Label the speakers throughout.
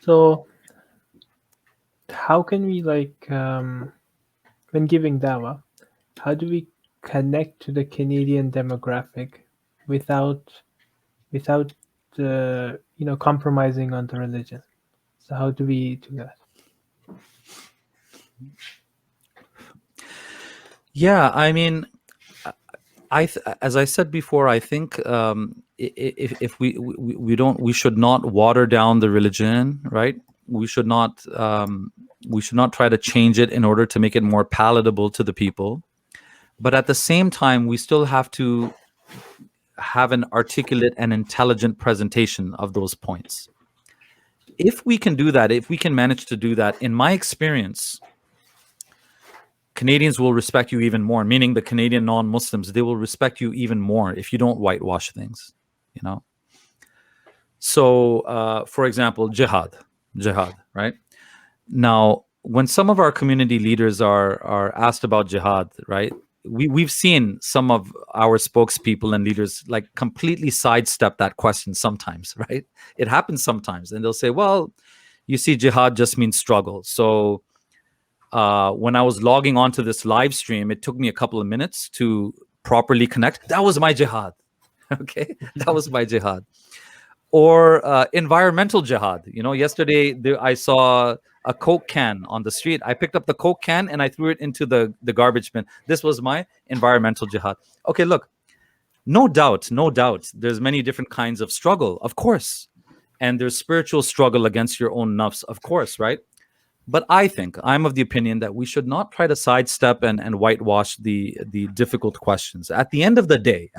Speaker 1: So how can we when giving Dawah, how do we connect to the Canadian demographic without compromising on the religion? So how do we do that?
Speaker 2: Yeah, I mean, as I said before, I think if we should not water down the religion, right? We should not try to change it in order to make it more palatable to the people. But at the same time, we still have to have an articulate and intelligent presentation of those points. If we can do that, if we can manage to do that, in my experience, Canadians will respect you even more, meaning the Canadian non-Muslims, they will respect you even more if you don't whitewash things, you know? So, for example, jihad, right? Now, when some of our community leaders are asked about jihad, right? We've seen some of our spokespeople and leaders like completely sidestep that question sometimes, right? It happens sometimes. And they'll say, well, you see, jihad just means struggle. So when I was logging onto this live stream, it took me a couple of minutes to properly connect. That was my jihad. Okay, that was my jihad. Or environmental jihad. You know, yesterday I saw a Coke can on the street. I picked up the Coke can and I threw it into the garbage bin. This was my environmental jihad. Okay, look, no doubt, there's many different kinds of struggle, of course. And there's spiritual struggle against your own nafs, of course, right? But I'm of the opinion that we should not try to sidestep and whitewash the difficult questions. At the end of the day,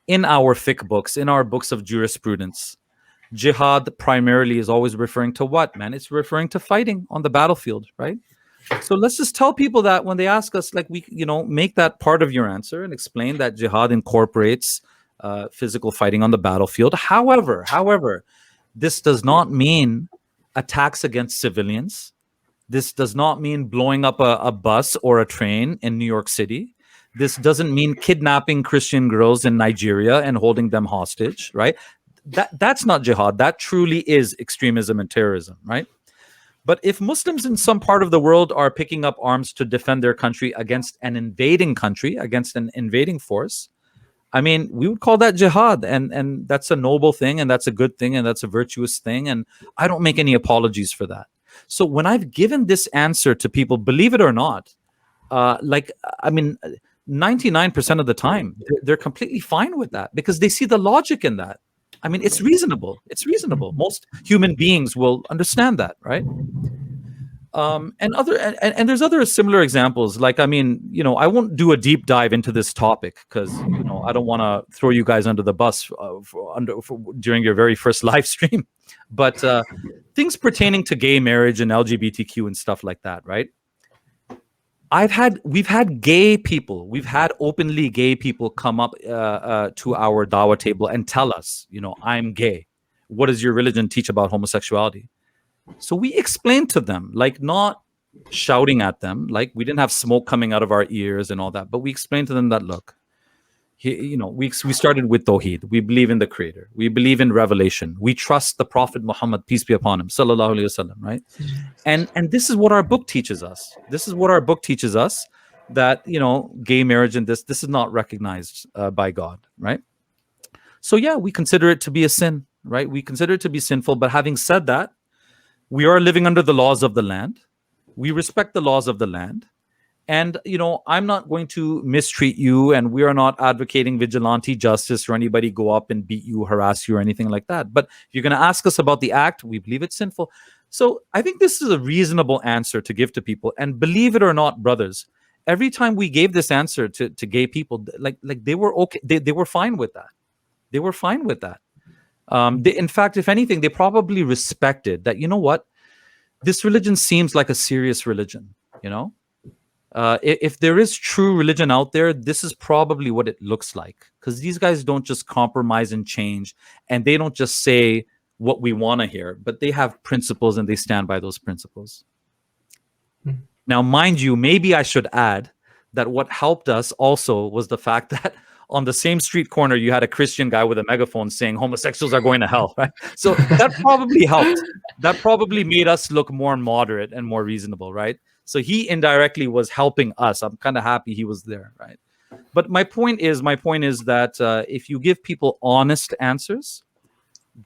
Speaker 2: in our fiqh books, in our books of jurisprudence, jihad primarily is always referring to what, man? It's referring to fighting on the battlefield, right? So let's just tell people that when they ask us, like, we, make that part of your answer and explain that jihad incorporates physical fighting on the battlefield. However, this does not mean attacks against civilians. This does not mean blowing up a bus or a train in New York City. This doesn't mean kidnapping Christian girls in Nigeria and holding them hostage, right? That's not jihad. That truly is extremism and terrorism, right? But if Muslims in some part of the world are picking up arms to defend their country against an invading country, against an invading force, I mean, we would call that jihad, and that's a noble thing, and that's a good thing, and that's a virtuous thing, and I don't make any apologies for that. So when I've given this answer to people, believe it or not, 99% of the time, they're completely fine with that because they see the logic in that. I mean, it's reasonable. Most human beings will understand that, right? And there's other similar examples. Like, I mean, I won't do a deep dive into this topic because, I don't want to throw you guys under the bus during your very first live stream. But things pertaining to gay marriage and LGBTQ and stuff like that, right? We've had gay people, openly gay people come up to our Dawah table and tell us, I'm gay. What does your religion teach about homosexuality? So we explained to them, like, not shouting at them, like we didn't have smoke coming out of our ears and all that, but we explained to them that, look, we started with Tawheed. We believe in the Creator. We believe in revelation. We trust the Prophet Muhammad, peace be upon him, sallallahu alaihi wasallam, right? And this is what our book teaches us. That, gay marriage and this is not recognized by God, right? So yeah, we consider it to be a sin, right? We consider it to be sinful. But having said that, we are living under the laws of the land. We respect the laws of the land. And, I'm not going to mistreat you, and we are not advocating vigilante justice or anybody go up and beat you, harass you, or anything like that. But if you're going to ask us about the act, we believe it's sinful. So I think this is a reasonable answer to give to people. And believe it or not, brothers, every time we gave this answer to gay people, like they were okay. They were fine with that. In fact, if anything, they probably respected that, what? This religion seems like a serious religion, If there is true religion out there, this is probably what it looks like. Because these guys don't just compromise and change, and they don't just say what we want to hear, but they have principles and they stand by those principles. Now, mind you, maybe I should add that what helped us also was the fact that on the same street corner, you had a Christian guy with a megaphone saying homosexuals are going to hell, right? So that probably helped. That probably made us look more moderate and more reasonable, right? So he indirectly was helping us. I'm kind of happy he was there, right? But my point is that if you give people honest answers,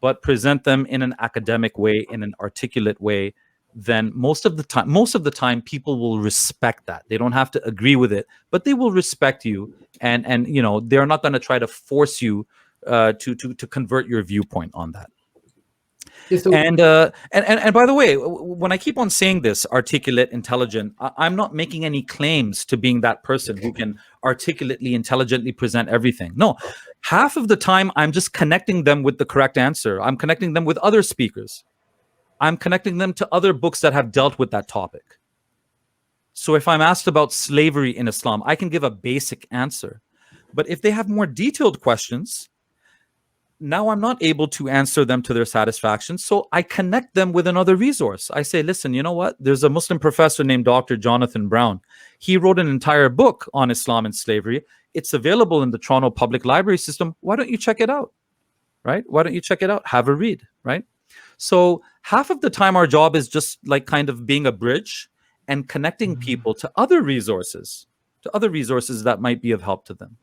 Speaker 2: but present them in an academic way, in an articulate way, then most of the time people will respect that. They don't have to agree with it, but they will respect you, and they're not going to try to force you to convert your viewpoint on that.
Speaker 1: Yeah, so
Speaker 2: And by the way, when I keep on saying this, articulate, intelligent, I'm not making any claims to being that person who can articulately, intelligently present everything. No, half of the time I'm just connecting them with the correct answer. I'm connecting them with other speakers. I'm connecting them to other books that have dealt with that topic. So if I'm asked about slavery in Islam, I can give a basic answer. But if they have more detailed questions, now I'm not able to answer them to their satisfaction. So I connect them with another resource. I say, listen, you know what? There's a Muslim professor named Dr. Jonathan Brown. He wrote an entire book on Islam and slavery. It's available in the Toronto Public Library system. Why don't you check it out? Right? Why don't you check it out? Have a read, right? So half of the time our job is just like kind of being a bridge and connecting people to other resources that might be of help to them.